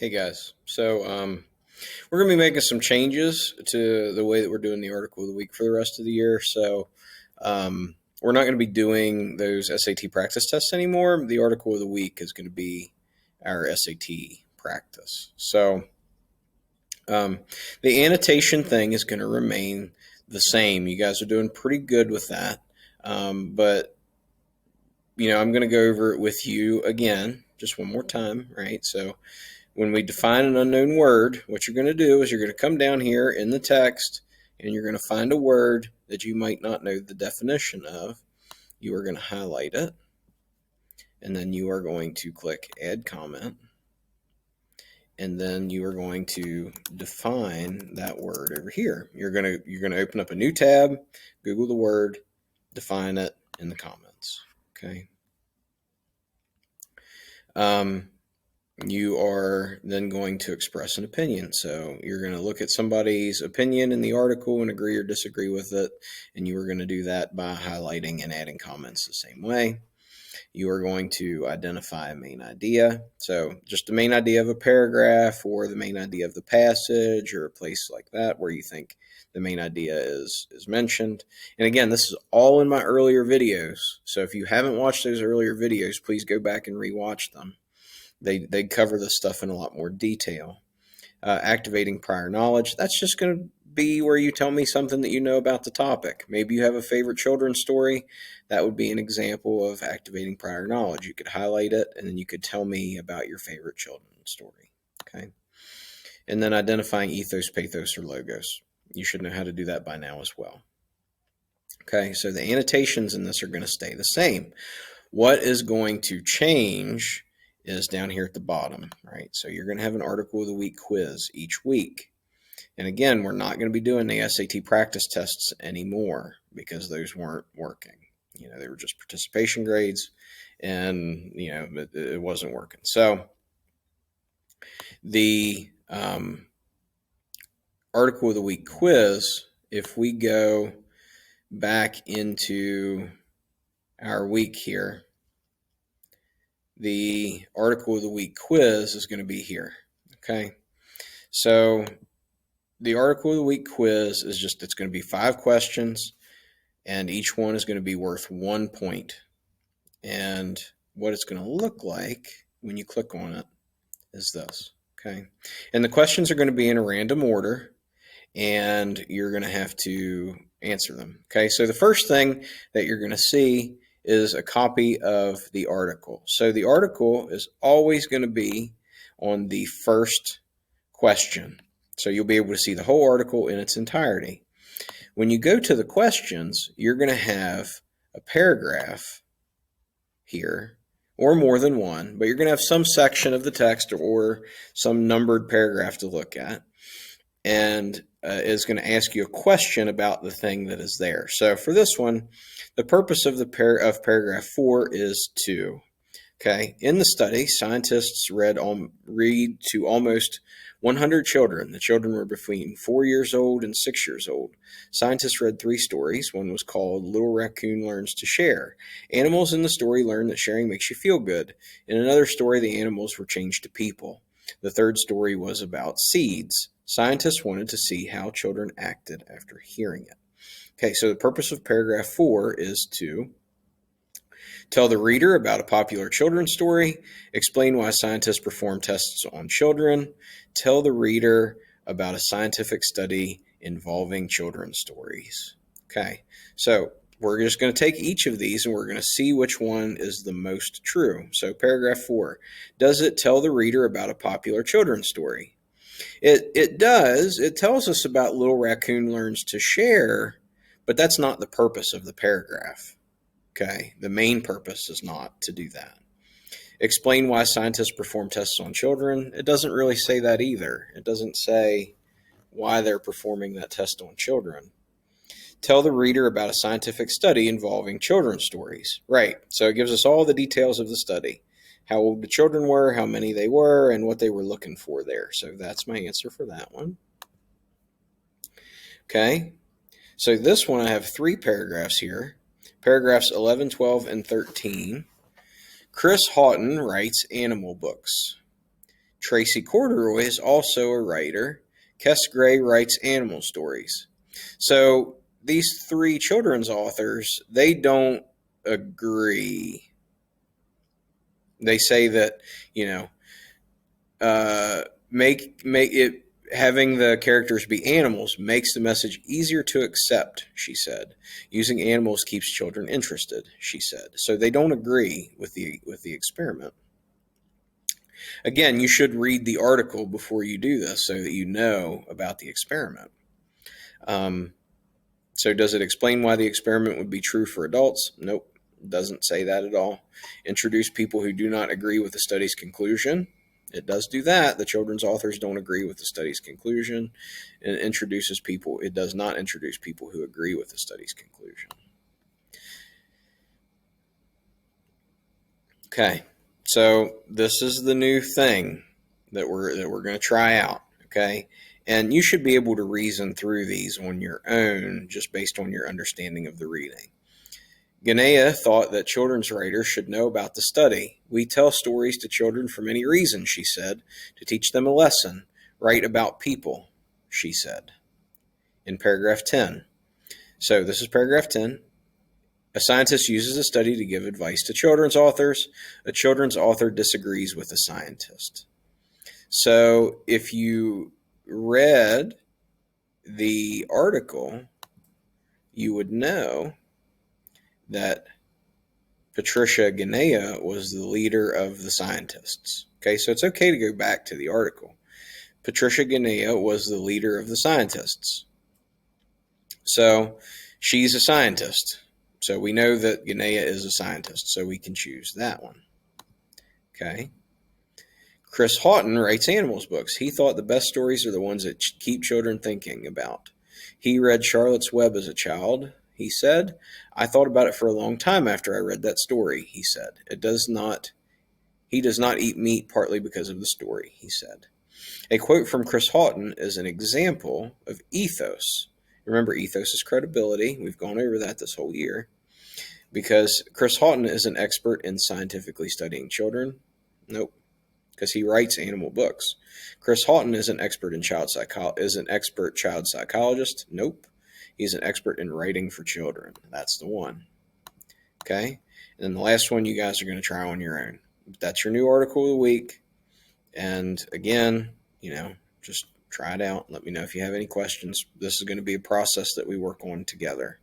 Hey guys, we're going to be making some changes to the way that we're doing the article of the week for the rest of the year. We're not going to be doing those SAT practice tests anymore. The article of the week is going to be our SAT practice. The annotation thing is going to remain the same. You guys are doing pretty good with that, but I'm going to go over it with you again, just one more time, right? So when we define an unknown word, what you're going to do is you're going to come down here in the text and you're going to find a word that you might not know the definition of. You are going to highlight it, and then you are going to click Add Comment, and then you are going to define that word over here. You're going to open up a new tab, Google the word, define it in the comments. Okay. You are then going to express an opinion. So you're going to look at somebody's opinion in the article and agree or disagree with it. And you are going to do that by highlighting and adding comments the same way. You are going to identify a main idea. So just the main idea of a paragraph or the main idea of the passage or a place like that where you think the main idea is mentioned. And again, this is all in my earlier videos. So if you haven't watched those earlier videos, please go back and rewatch them. They cover this stuff in a lot more detail. Activating prior knowledge, that's just going to be where you tell me something that you know about the topic. Maybe you have a favorite children's story. That would be an example of activating prior knowledge. You could highlight it, and then you could tell me about your favorite children's story. Okay. And then identifying ethos, pathos, or logos. You should know how to do that by now as well. Okay, so the annotations in this are going to stay the same. What is going to change is down here at the bottom, right? So you're going to have an article of the week quiz each week. And again, we're not going to be doing the SAT practice tests anymore because those weren't working. They were just participation grades and, it wasn't working. So the article of the week quiz, if we go back into our week here, the article of the week quiz is going to be here. Okay. So the article of the week quiz is it's going to be 5 questions, and each one is going to be worth 1 point. And what it's going to look like when you click on it is this. Okay. And the questions are going to be in a random order, and you're going to have to answer them. Okay. So the first thing that you're going to see is a copy of the article. So the article is always going to be on the first question. So you'll be able to see the whole article in its entirety. When you go to the questions, you're going to have a paragraph here, or more than one, but you're going to have some section of the text or some numbered paragraph to look at, and is going to ask you a question about the thing that is there. So for this one, the purpose of paragraph 4 is to, okay, in the study, scientists read to almost 100 children. The children were between 4 years old and 6 years old. Scientists read 3 stories. One was called Little Raccoon Learns to Share. Animals in the story learn that sharing makes you feel good. In another story, the animals were changed to people. The third story was about seeds. Scientists wanted to see how children acted after hearing it. Okay, so the purpose of paragraph 4 is to tell the reader about a popular children's story, explain why scientists perform tests on children, tell the reader about a scientific study involving children's stories. Okay, so we're just going to take each of these and we're going to see which one is the most true. So paragraph 4, does it tell the reader about a popular children's story? It does. It tells us about Little Raccoon Learns to Share, but that's not the purpose of the paragraph. Okay, the main purpose is not to do that. Explain why scientists perform tests on children. It doesn't really say that either. It doesn't say why they're performing that test on children. Tell the reader about a scientific study involving children's stories. Right, so it gives us all the details of the study. How old the children were, how many they were, and what they were looking for there. So that's my answer for that one. Okay, so this one I have 3 paragraphs here. Paragraphs 11, 12, and 13. Chris Haughton writes animal books. Tracy Corderoy is also a writer. Kes Gray writes animal stories. So these three children's authors, they don't agree. They say that, you know, make it having the characters be animals makes the message easier to accept, she said. Using animals keeps children interested, she said. So they don't agree with the experiment. Again, you should read the article before you do this so that you know about the experiment. So does it explain why the experiment would be true for adults? Nope, doesn't say that at all. Introduce people who do not agree with the study's conclusion. It does do that. The children's authors don't agree with the study's conclusion. And it does not introduce people who agree with the study's conclusion. Okay, so this is the new thing that we're going to try out. Okay, and you should be able to reason through these on your own just based on your understanding of the reading. Ganea thought that children's writers should know about the study. We tell stories to children for many reasons, she said, to teach them a lesson. Write about people, she said. In paragraph 10. So this is paragraph 10. A scientist uses a study to give advice to children's authors. A children's author disagrees with a scientist. So if you read the article, you would know that Patricia Ganea was the leader of the scientists. Okay, so it's okay to go back to the article. Patricia Ganea was the leader of the scientists. So she's a scientist. So we know that Ganea is a scientist, so we can choose that one. Okay. Chris Haughton writes animals books. He thought the best stories are the ones that keep children thinking about. He read Charlotte's Web as a child. He said, I thought about it for a long time after I read that story, he said. He does not eat meat partly because of the story, he said. A quote from Chris Haughton is an example of ethos. Remember, ethos is credibility. We've gone over that this whole year. Because Chris Haughton is an expert in scientifically studying children. Nope. Because he writes animal books. Chris Haughton is an expert in child psychologist. Nope. He's an expert in writing for children. That's the one. Okay? And then the last one you guys are going to try on your own. That's your new article of the week. And again, just try it out. Let me know if you have any questions. This is going to be a process that we work on together.